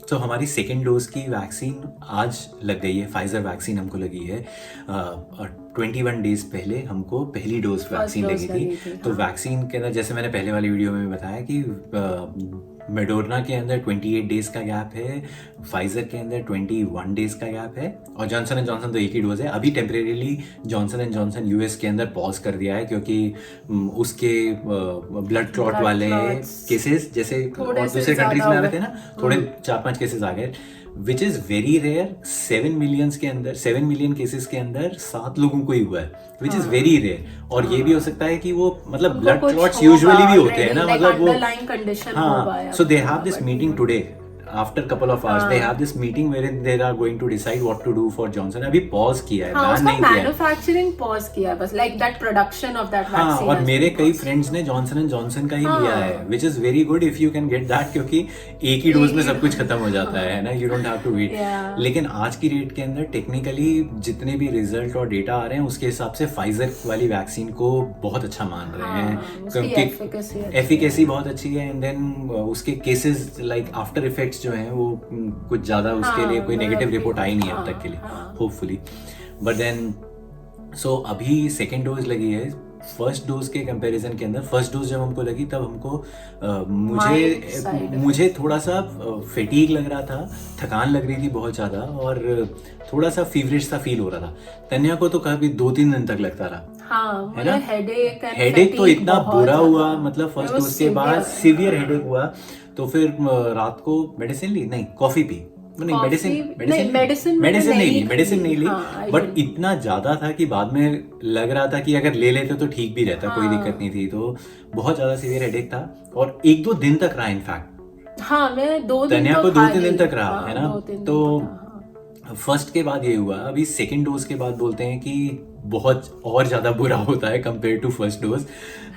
तो हमारी second dose की वैक्सीन आज लग गई है, फाइजर वैक्सीन हमको लगी है। 21 डेज पहले हमको पहली डोज वैक्सीन लगी थी। तो वैक्सीन के अंदर जैसे मैंने पहले वाली वीडियो में बताया कि मेडोर्ना के अंदर 28 डेज का गैप है, फाइजर के अंदर 21 डेज का गैप है, और जॉनसन एंड जॉनसन तो एक ही डोज है। अभी temporarily Johnson and Johnson US के अंदर पॉज कर दिया है क्योंकि उसके ब्लड क्लॉट वाले केसेस जैसे और दूसरे कंट्रीज में आ रहे थे ना, थोड़े 4-5 केसेस आ गए, which is very rare. 7 million cases के अंदर 7 लोगों को ही हुआ है, विच इज वेरी रेयर। और ये भी हो सकता है कि वो मतलब ब्लड क्लॉट्स यूजुअली भी होते हैं ना, मतलब वो हाँ। So they have this meeting today after couple of hours they have this meeting wherein they are going to decide what to do for Johnson। अभी पॉज किया है, बैन नहीं किया है, मैन्युफैक्चरिंग पॉज किया है बस, like that production of that vaccine. और मेरे कई फ्रेंड्स ने जॉनसन एंड जॉनसन का ही लिया है, विच is very good if you can get that, क्योंकि एक ही डोज में सब कुछ खत्म हो जाता है ना, you don't have to wait. लेकिन आज की डेट के अंदर टेक्निकली जितने भी रिजल्ट और डेटा आ रहे हैं उसके हिसाब से फाइजर वाली वैक्सीन को बहुत अच्छा मान रहे हैं, क्योंकि एफिकेसी बहुत अच्छी है, एंड देन उसके केसेस लाइक आफ्टर इफेक्ट्स जो हैं वो कुछ ज्यादा उसके लिए कोई नेगेटिव रिपोर्ट आई नहीं है अब तक के लिए, होपफुली। बट देन सो अभी सेकेंड डोज लगी है। फर्स्ट डोज के कंपैरिजन के अंदर फर्स्ट डोज जब हमको लगी तब हमको मुझे थोड़ा सा फेटीग लग रहा था, थकान लग रही थी बहुत ज़्यादा, और थोड़ा सा फीवरिश सा फील हो रहा था। तन्या को तो कभी 2-3 दिन तक लगता रहा, है ना। हेडेक तो इतना बुरा हुआ, मतलब फर्स्ट डोज के बाद सीवियर हेडेक हुआ। तो फिर रात को मेडिसिन ली, नहीं कॉफी पी, मेडिसिन नहीं ली, बट इतना ज्यादा था कि बाद में लग रहा था कि अगर ले लेते तो ठीक भी रहता, कोई दिक्कत नहीं थी। तो बहुत ज्यादा सीवियर हेडेक था और 1-2 दिन तक रहा इनफैक्ट। हाँ, मैं 2 दिन तन्या को 2-3 दिन तक रहा, है ना। तो फर्स्ट के बाद ये हुआ। अभी सेकेंड डोज के बाद बोलते हैं कि बहुत और ज्यादा बुरा होता है कंपेयर टू फर्स्ट डोज।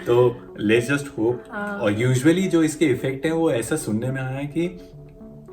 तो लेट्स जस्ट होप। और यूजुअली जो इसके इफेक्ट है वो ऐसा सुनने में आया है कि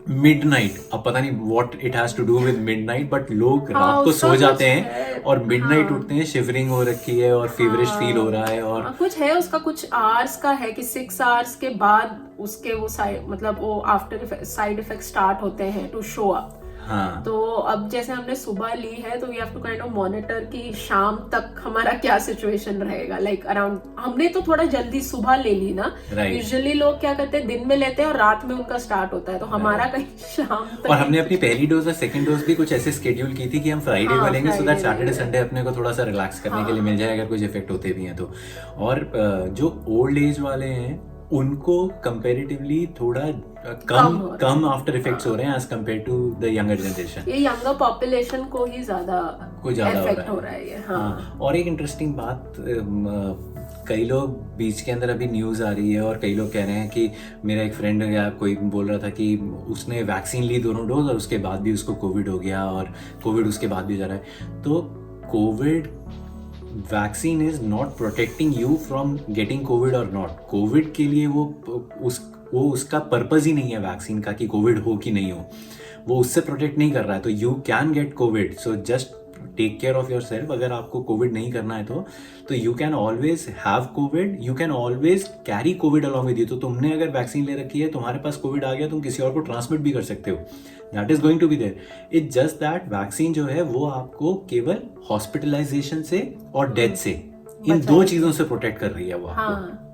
मिडनाइट, अब पता नहीं what it has to do with midnight, but लोग रात को सो जाते हैं और मिडनाइट उठते हैं, शिवरिंग हो रखी है और फीवरिश फील हो रहा है। और कुछ है उसका, कुछ आवर्स का है कि 6 आवर्स के बाद उसके वो मतलब वो आफ्टर साइड इफेक्ट स्टार्ट होते हैं टू शो अप। हाँ। तो अब जैसे हमने सुबह ली है तो we have to kind of monitor कि शाम तक हमारा क्या सिचुएशन रहेगा, लाइक अराउंड। हमने तो थोड़ा जल्दी सुबह ले ली ना, यूजुअली लोग क्या करते हैं दिन में लेते हैं और रात में उनका स्टार्ट होता है, तो हमारा कहीं शाम तक। और हमने अपनी पहली डोज और सेकंड डोज भी कुछ ऐसे स्केड्यूल की थी कि हम फ्राइडे को लेंगे, सो दैट सैटरडे संडे अपने को थोड़ा सा रिलैक्स करने के लिए मिल जाए अगर कुछ इफेक्ट होते भी हैं तो। और जो ओल्ड एज वाले हैं उनको कंपैरेटिवली थोड़ा कम आफ्टर इफेक्ट्स हो रहे हैं as compared to the younger generation. ये यंगर पॉपुलेशन को ही ज्यादा इफेक्ट हो रहा है ये। हाँ। और एक इंटरेस्टिंग बात, कई लोग बीच के अंदर अभी न्यूज आ रही है और कई लोग कह रहे हैं कि मेरा एक फ्रेंड या कोई बोल रहा था कि उसने वैक्सीन ली दोनों डोज और उसके बाद भी उसको कोविड हो गया और कोविड उसके बाद भी जा रहा है। तो Covid vaccine is not protecting you from getting Covid और नॉट। कोविड के लिए वो उसका पर्पज ही नहीं है वैक्सीन का कि कोविड हो कि नहीं हो, वो उससे प्रोटेक्ट नहीं कर रहा है। तो you can get Covid, so just take care of yourself. अगर आपको कोविड नहीं करना है तो you can always have Covid, you can always carry Covid along with you. तो तुमने अगर वैक्सीन ले रखी है, तुम्हारे पास कोविड आ गया, तुम किसी और को ट्रांसमिट भी कर सकते हो, that is going to be there. It's just that vaccine जो है वो आपको केवल हॉस्पिटलाइजेशन से और डेथ से, इन 2 चीजों से प्रोटेक्ट कर रही है वो आपको।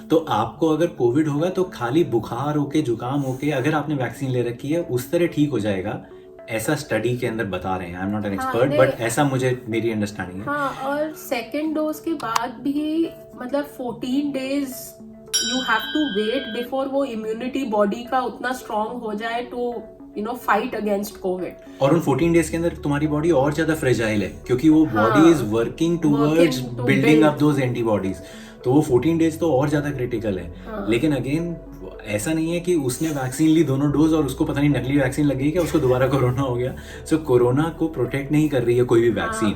तो आपको अगर कोविड होगा तो खाली बुखार होके, जुकाम होके, अगर आपने वैक्सीन ले रखी है उस तरह ठीक हो जाएगा, ऐसा स्टडी के अंदर बता रहे हैं। I am not an expert, but ऐसा मेरी अंडरस्टैंडिंग है। हाँ, और सेकेंड डोज के बाद भी मतलब 14 days you have to wait before वो इम्यूनिटी बॉडी का उतना स्ट्रॉन्ग हो जाए टू फाइट अगेंस्ट कोविड। और उन 14 डेज के अंदर तुम्हारी बॉडी और ज्यादा फ्रेजाइल है क्योंकि वो body is working towards building up those antibodies. तो वो 14 डेज तो और ज्यादा क्रिटिकल है। लेकिन अगेन ऐसा नहीं है कि उसने वैक्सीन ली दोनों डोज और उसको पता नहीं नकली वैक्सीन लग गई क्या, उसको दोबारा कोरोना हो गया। सो कोरोना को प्रोटेक्ट नहीं कर रही है कोई भी vaccine.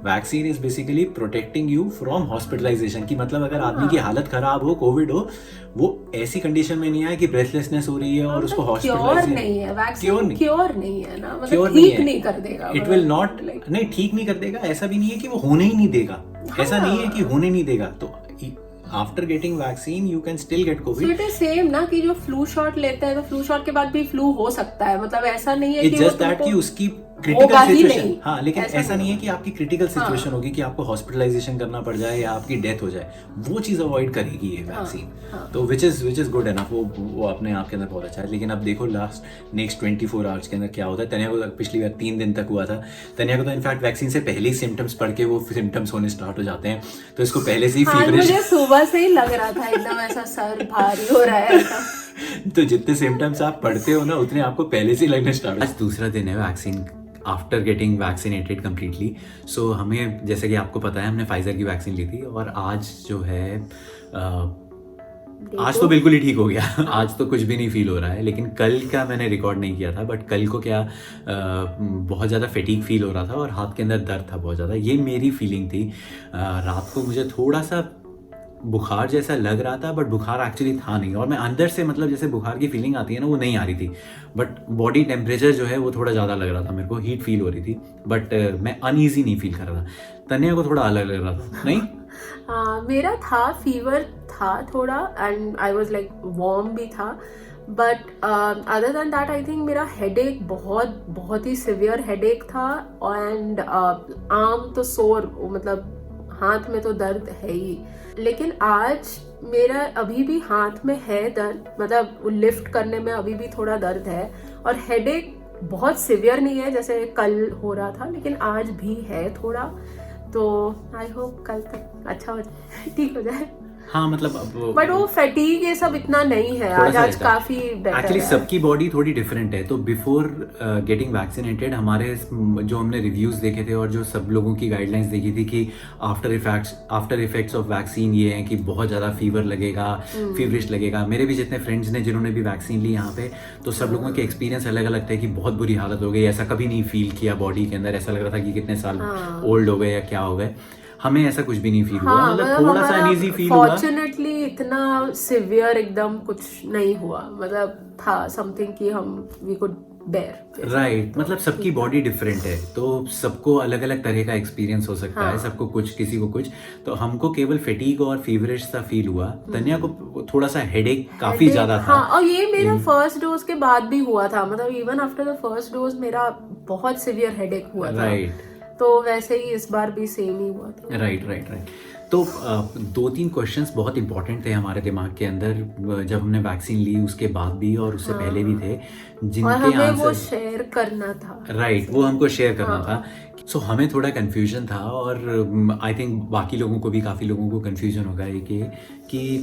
Vaccine is basically protecting you from hospitalisation की, मतलब अगर आदमी की हालत खराब हो, कोविड हो, वो ऐसी कंडीशन में नहीं आया कि ब्रेथलेसनेस हो रही है और उसको हॉस्पिटलाइजेशन नहीं है, वैक्सीन क्योर नहीं है ना, मतलब ठीक नहीं कर देगा। इट विल नॉट, नहीं ठीक नहीं कर देगा, ऐसा भी नहीं है कि वो होने ही नहीं देगा, ऐसा नहीं है कि होने नहीं देगा। तो after getting vaccine you can still get So Covid. it is same ना कि जो फ्लू शॉट लेते हैं तो फ्लू शॉट के बाद भी फ्लू हो सकता है, मतलब ऐसा नहीं है इट्स कि जस्ट दैट कि तुमको उसकी होगा क्रिटिकल ही सिचुएशन, नहीं। हाँ, लेकिन ऐसा नहीं है कि आपकी क्रिटिकल हाँ। सिचुएशन होगी कि आपको हॉस्पिटलाइजेशन करना पड़ जाए या आपकी डेथ हो जाए, वो चीज अवॉइड करेगी ये वैक्सीन. हाँ। तो विच इज गुड एनफ, वो अपने आप के अंदर बहुत अच्छा है. लेकिन अब देखो नेक्स्ट 24 आवर्स के अंदर क्या होता है. तनिया को पिछली बार 3 दिन तक हुआ था. तनिया को तो इनफैक्ट वैक्सीन से पहले ही सिम्टम्स पड़ के वो सिम्टम्स होने स्टार्ट हो जाते हैं, तो इसको पहले से ही हाँ, फीवरिश. मुझे सुबह से ही लग रहा था एकदम ऐसा सर भारी हो रहा है ऐसा. तो जितने सिम्टम्स आप पढ़ते हो ना उतने आपको पहले से ही लगने स्टार्ट हो. आज दूसरा दिन है vaccine after getting vaccinated completely. So हमें, जैसे कि आपको पता है, हमने फाइजर की वैक्सीन ली थी और आज जो है आज तो बिल्कुल ही ठीक हो गया. आज तो कुछ भी नहीं फील हो रहा है. लेकिन कल का मैंने रिकॉर्ड नहीं किया था, बट कल को क्या बहुत ज़्यादा फेटीग फील हो रहा था और हाथ के अंदर दर्द था बहुत ज़्यादा. ये मेरी फीलिंग थी. रात को मुझे थोड़ा सा बुखार जैसा लग रहा था, बट बुखार एक्चुअली था नहीं. और मैं अंदर से, मतलब जैसे बुखार की फीलिंग आती है ना, वो नहीं आ रही थी. बट बॉडी टेम्परेचर जो है वो थोड़ा ज़्यादा लग रहा था मेरे को, हीट फील हो रही थी. बट मैं अनईजी नहीं फील कर रहा था. तन्या को थोड़ा अलग लग रहा था, नहीं? हाँ, मेरा था, फीवर था थोड़ा and I was like warm भी था. But other than that I think मेरा हेडेक बहुत ही सिवियर हेडेक था. एंड आर्म तो सोर, मतलब हाथ में तो दर्द है ही. लेकिन आज मेरा अभी भी हाथ में है दर्द, मतलब लिफ्ट करने में अभी भी थोड़ा दर्द है. और हेडेक बहुत सिवियर नहीं है जैसे कल हो रहा था, लेकिन आज भी है थोड़ा. तो आई होप कल तक अच्छा हो जाए, ठीक हो जाए. हाँ, मतलब बट वो फैटीग ये सब इतना नहीं है. आज काफी बेटर एक्चुअली है. सबकी बॉडी थोड़ी डिफरेंट है. तो बिफोर गेटिंग वैक्सीनेटेड हमारे जो हमने रिव्यूज देखे थे और जो सब लोगों की गाइडलाइंस देखी थी कि आफ्टर इफेक्ट्स ऑफ वैक्सीन ये है कि बहुत ज़्यादा फीवर लगेगा, फीवरिश लगेगा. मेरे भी जितने फ्रेंड्स ने जिन्होंने भी वैक्सीन ली यहाँ पे, तो सब लोगों के एक्सपीरियंस अलग अलग थे कि बहुत बुरी हालत हो गई. ऐसा कभी नहीं फील किया बॉडी के अंदर, ऐसा लग रहा था कि कितने साल ओल्ड हो गए या क्या हो गए. हमें ऐसा कुछ भी नहीं फील हुआ. मतलब थोड़ा सा अनईजी फील हुआ. फॉर्चुनेटली इतना सिवियर एकदम कुछ नहीं हुआ. मतलब था समथिंग कि हम वी कुड बेयर. राइट. मतलब सबकी बॉडी डिफरेंट है, तो सबको अलग अलग तरह का एक्सपीरियंस हो सकता है. सबको कुछ, किसी को कुछ. तो हमको केवल फेटीग और फीवरिश सा फील हुआ. तन्या को थोड़ा सा हेडेक काफी ज्यादा था. हाँ, और ये मेरा फर्स्ट डोज के बाद भी हुआ था. मतलब even after the first dose मेरा बहुत सिवियर हेडेक हुआ था. राइट. तो वैसे ही इस बार भी सेम ही हुआ था. राइट. तो 2-3 क्वेश्चंस बहुत इंपॉर्टेंट थे हमारे दिमाग के अंदर जब हमने वैक्सीन ली, उसके बाद भी और उससे पहले भी थे, जिनके और हमें वो आंसर शेयर करना था. राइट, वो हमको शेयर करना था. सो हमें थोड़ा कन्फ्यूजन था और आई थिंक बाकी लोगों को भी, काफ़ी लोगों को कन्फ्यूजन होगा ये कि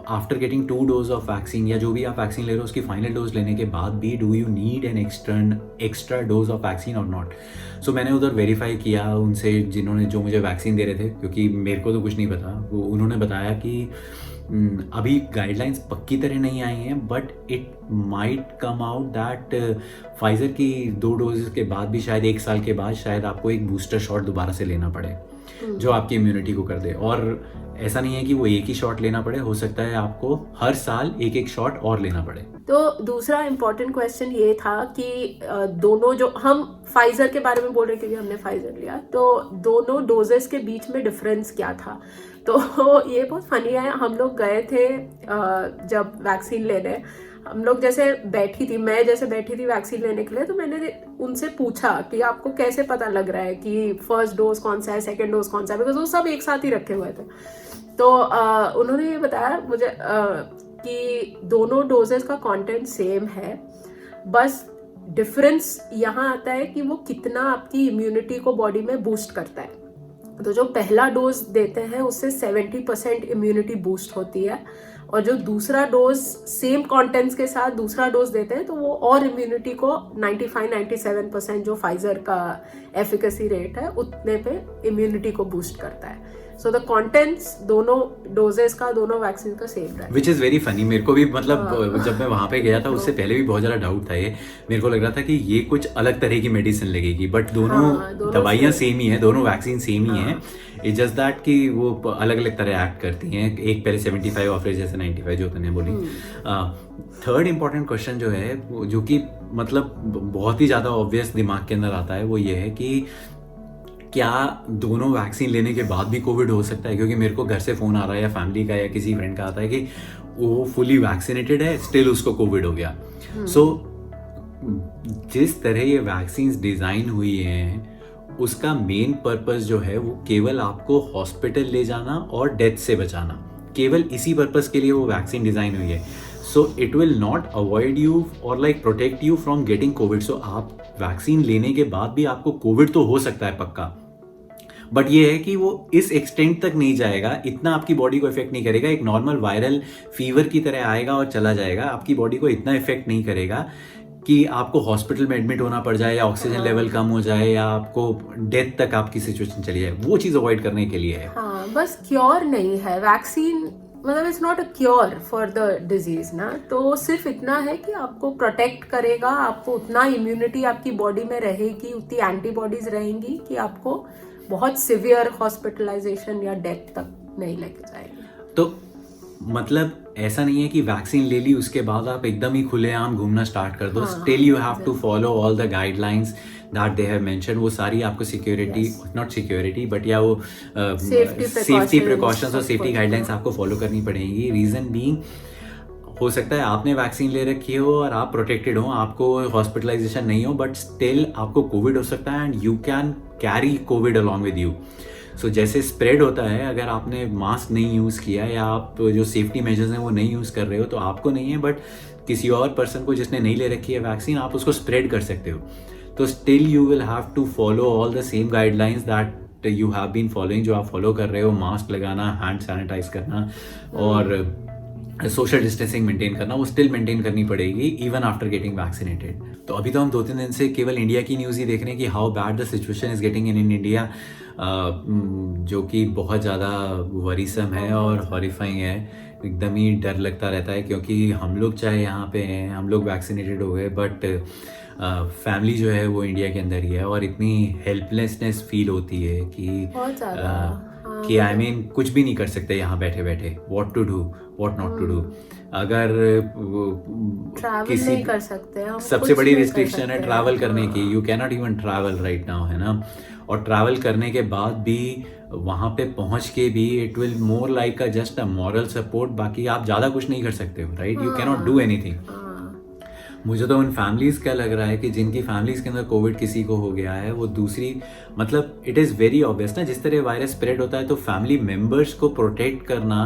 after getting 2 dose of vaccine या जो भी आप वैक्सीन ले रहे हो उसकी फाइनल डोज लेने के बाद भी do you need an extra dose of vaccine और नॉट. सो मैंने उधर वेरीफाई किया उनसे जो मुझे वैक्सीन दे रहे थे, क्योंकि मेरे को तो कुछ नहीं पता. वो उन्होंने बताया कि अभी गाइडलाइंस पक्की तरह नहीं आई हैं, but it might come out that Pfizer की 2 डोजेस के बाद भी शायद 1 साल के बाद शायद आपको एक बूस्टर शॉट दोबारा से लेना पड़े जो आपकी इम्यूनिटी को कर दे. और ऐसा नहीं है कि वो एक ही शॉट लेना पड़े, हो सकता है आपको हर साल एक शॉट और लेना पड़े. तो दूसरा इम्पोर्टेंट क्वेश्चन ये था कि दोनों, जो हम फाइजर के बारे में बोल रहे क्योंकि हमने फाइजर लिया, तो दोनों डोजेस के बीच में डिफरेंस क्या था. तो ये बहुत फनी है. हम लोग गए थे जब वैक्सीन लेने, हम लोग मैं जैसे बैठी थी वैक्सीन लेने के लिए, तो मैंने उनसे पूछा कि आपको कैसे पता लग रहा है कि फर्स्ट डोज कौन सा है, सेकंड डोज कौन सा है, बिकॉज वो सब एक साथ ही रखे हुए थे. तो उन्होंने ये बताया मुझे कि दोनों डोजेस का कंटेंट सेम है, बस डिफरेंस यहाँ आता है कि वो कितना आपकी इम्यूनिटी को बॉडी में बूस्ट करता है. तो जो पहला डोज देते हैं उससे 70% इम्यूनिटी बूस्ट होती है, और जो दूसरा डोज सेम कंटेंट्स के साथ दूसरा डोज देते हैं तो वो और इम्यूनिटी को 95-97% जो फाइजर का एफिकेसी रेट है उतने पे इम्यूनिटी को बूस्ट करता है. सो द कंटेंट्स दोनों डोजेस का, दोनों वैक्सीन का सेम रहा है. Which is very funny. मेरे को भी, मतलब जब मैं वहाँ पे गया था उससे पहले भी बहुत ज़्यादा डाउट था. ये मेरे को लग रहा था कि ये कुछ अलग तरह की मेडिसिन लगेगी, बट दोनों दवाइयाँ सेम ही हैं, दोनों वैक्सीन सेम ही हैं. इट्स जस्ट दैट कि वो अलग अलग तरह एक्ट करती हैं. एक पहले 75 ऑफरेज जैसे 95 जो तूने बोली. थर्ड इम्पॉर्टेंट क्वेश्चन जो है, जो कि मतलब बहुत ही ज़्यादा ऑब्वियस दिमाग के अंदर आता है, वो ये है कि क्या दोनों वैक्सीन लेने के बाद भी कोविड हो सकता है? क्योंकि मेरे को घर से फ़ोन आ रहा है या फैमिली का या किसी फ्रेंड का आता है कि वो फुली वैक्सीनेटेड है, स्टिल उसको कोविड हो गया। सो जिस तरह ये वैक्सीन डिज़ाइन हुई हैं उसका मेन पर्पस जो है वो केवल आपको हॉस्पिटल ले जाना और डेथ से बचाना, केवल इसी पर्पस के लिए वो वैक्सीन डिज़ाइन हुई है। So it will not avoid you और like protect you from getting covid. So आप वैक्सीन लेने के बाद भी आपको कोविड तो हो सकता है पक्का, बट ये है कि वो इस एक्सटेंट तक नहीं जाएगा, इतना आपकी बॉडी को इफेक्ट नहीं करेगा। एक नॉर्मल वायरल फीवर की तरह आएगा और चला जाएगा, आपकी बॉडी को इतना इफेक्ट नहीं करेगा कि आपको हॉस्पिटल में एडमिट होना पड़ जाए या ऑक्सीजन लेवल कम हो जाए या आपको डेथ तक आपकी सिचुएशन चली जाए। वो चीज़ अवॉइड करने के लिए है। हाँ, बस क्योर नहीं है वैक्सीन, मतलब it's not a cure for the disease ना। तो सिर्फ इतना है कि आपको प्रोटेक्ट करेगा, आपको उतना इम्यूनिटी आपकी बॉडी में रहेगी, उतनी एंटीबॉडीज रहेंगी कि आपको बहुत सिवियर हॉस्पिटलाइजेशन या डेथ तक नहीं लेके जाएगी। तो मतलब ऐसा नहीं है कि वैक्सीन ले ली उसके बाद आप एकदम ही खुलेआम घूमना स्टार्ट कर दो। Still you have to follow all the guidelines that they have mention. वो सारी आपको सिक्योरिटी, नॉट सिक्योरिटी बट या वो सेफ्टी प्रिकॉशंस और सेफ्टी गाइडलाइंस आपको फॉलो करनी पड़ेगी। रीजन बीइंग, हो सकता है आपने वैक्सीन ले रखी हो और आप प्रोटेक्टेड हो, आपको हॉस्पिटलाइजेशन नहीं हो, बट स्टिल आपको कोविड हो सकता है and you can carry Covid along with you. So जैसे स्प्रेड होता है, अगर आपने मास्क नहीं यूज़ किया या आप जो सेफ्टी मेजर्स हैं वो नहीं यूज़ कर रहे हो तो आपको नहीं है, बट किसी और पर्सन को जिसने नहीं ले रखी है वैक्सीन, आप उसको स्प्रेड कर सकते हो। तो still you will have to follow all the same guidelines that you have been following, जो आप फॉलो कर रहे हो। मास्क लगाना, हैंड सैनिटाइज करना और सोशल डिस्टेंसिंग मेंटेन करना, वो स्टिल मेंटेन करनी पड़ेगी इवन आफ्टर गेटिंग वैक्सीनेटेड। तो अभी तो हम 2-3 दिन से केवल इंडिया की न्यूज़ ही देख रहे हैं कि how bad the situation is getting in India, जो कि बहुत ज़्यादा वरीसम है और हॉरिफाइंग है। एकदम ही डर लगता रहता है क्योंकि हम लोग चाहे यहाँ पे हैं, हम लोग वैक्सीनेटेड हो गए, बट फैमिली जो है वो इंडिया के अंदर ही है और इतनी हेल्पलेसनेस फील होती है कि आई मीन कुछ भी नहीं कर सकते यहाँ बैठे बैठे। What to do, what not to do. अगर किसी नहीं कर सकते हम, सबसे बड़ी रिस्ट्रिक्शन है ट्रैवल करने की। You can not even travel right now, है ना। और ट्रैवल करने के बाद भी वहाँ पे पहुँच के भी it will more like just a moral support. बाकी आप ज़्यादा कुछ नहीं कर सकते हो, right. You can not do anything. मुझे तो उन फैमिलीज़ का लग रहा है कि जिनकी फैमिलीज़ के अंदर कोविड किसी को हो गया है, वो दूसरी, मतलब इट इज़ वेरी ऑब्वियस ना, जिस तरह वायरस स्प्रेड होता है तो फैमिली मेम्बर्स को प्रोटेक्ट करना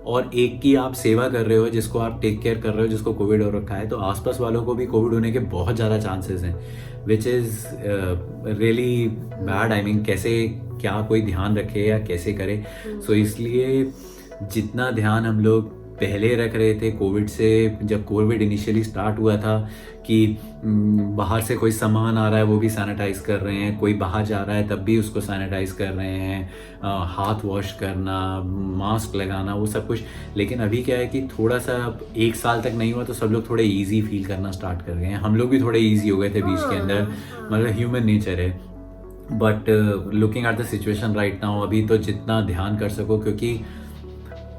और एक की आप सेवा कर रहे हो, जिसको आप टेक केयर कर रहे हो, जिसको कोविड हो रखा है, तो आसपास वालों को भी कोविड होने के बहुत ज़्यादा चांसेस हैं, which is really bad. I mean कैसे, क्या कोई ध्यान रखे या कैसे करे। सो इसलिए जितना ध्यान हम लोग पहले रख रहे थे कोविड से, जब कोविड इनिशियली स्टार्ट हुआ था कि बाहर से कोई सामान आ रहा है वो भी सैनिटाइज कर रहे हैं, कोई बाहर जा रहा है तब भी उसको सैनिटाइज कर रहे हैं, हाथ वॉश करना, मास्क लगाना, वो सब कुछ। लेकिन अभी क्या है कि थोड़ा सा 1 साल तक नहीं हुआ तो सब लोग थोड़े ईजी फील करना स्टार्ट कर गए हैं। हम लोग भी थोड़े ईजी हो गए थे बीच के अंदर, मतलब ह्यूमन नेचर है। But looking at the situation right now, अभी तो जितना ध्यान कर सको, क्योंकि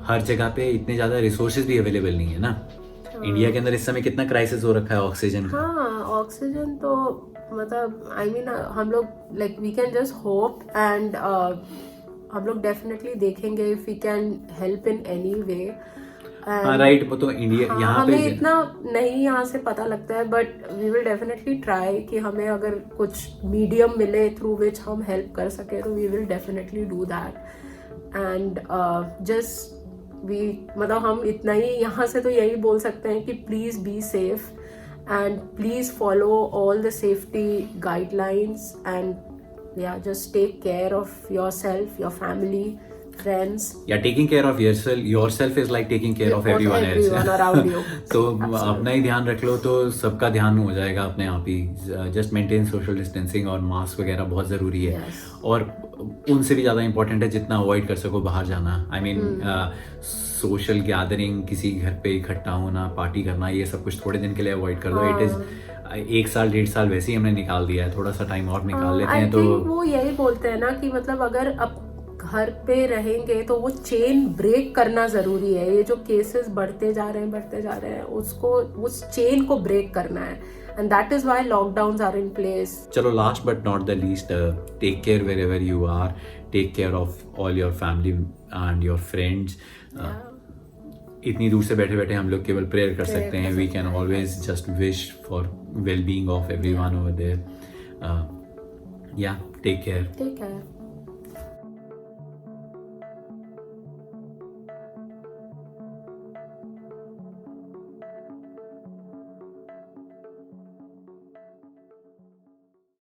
हर जगह पे इतने ज़्यादा रिसोर्सेज भी अवेलेबल नहीं है ना। इंडिया के अंदर इस समय कितना क्राइसिस हो रखा है ऑक्सीजन का। हाँ, ऑक्सीजन तो मतलब आई मीन हम लोग like we can just hope and हम लोग डेफिनेटली देखेंगे if we can help in any way. Right, वो तो इंडिया यहाँ पे हमें इतना नहीं यहाँ से पता लगता है, but we will definitely try कि हमें अगर कुछ मीडियम मिले थ्रू विच हम हेल्प कर सके तो we will definitely do that. And just मतलब हम इतना ही यहाँ से तो यही बोल सकते हैं कि please be safe and please follow all the safety guidelines and या just take care of yourself, your family, friends. Yeah, taking care of yourself is like taking care of everyone around you. तो अपना ही ध्यान रख लो तो सबका ध्यान हो जाएगा अपने आप ही। जस्ट मेंटेन सोशल डिस्टेंसिंग और मास्क वगैरह बहुत ज़रूरी है। और उनसे भी ज़्यादा इंपॉर्टेंट है जितना अवॉइड कर सको बाहर जाना। आई मीन सोशल गैदरिंग, किसी घर पे इकट्ठा होना, पार्टी करना, ये सब कुछ थोड़े दिन के लिए अवॉइड कर दो। इट इज़ 1 साल 1.5 साल वैसे ही हमने निकाल दिया है, थोड़ा सा टाइम और निकाल लेते हैं। तो वो यही बोलते हैं ना कि मतलब अगर अब घर पे रहेंगे तो वो चेन ब्रेक करना जरूरी है। ये जो केसेस बढ़ते जा रहे हैं उसको, उस चेन को ब्रेक करना है, and that is why lockdowns are in place. चलो last but not the least, take care wherever you are, take care of all your family and your friends. इतनी दूर से बैठे बैठे हम लोग केवल प्रेयर कर सकते हैं. We can always just wish for well-being of everyone over there. Yeah, take care. Take care.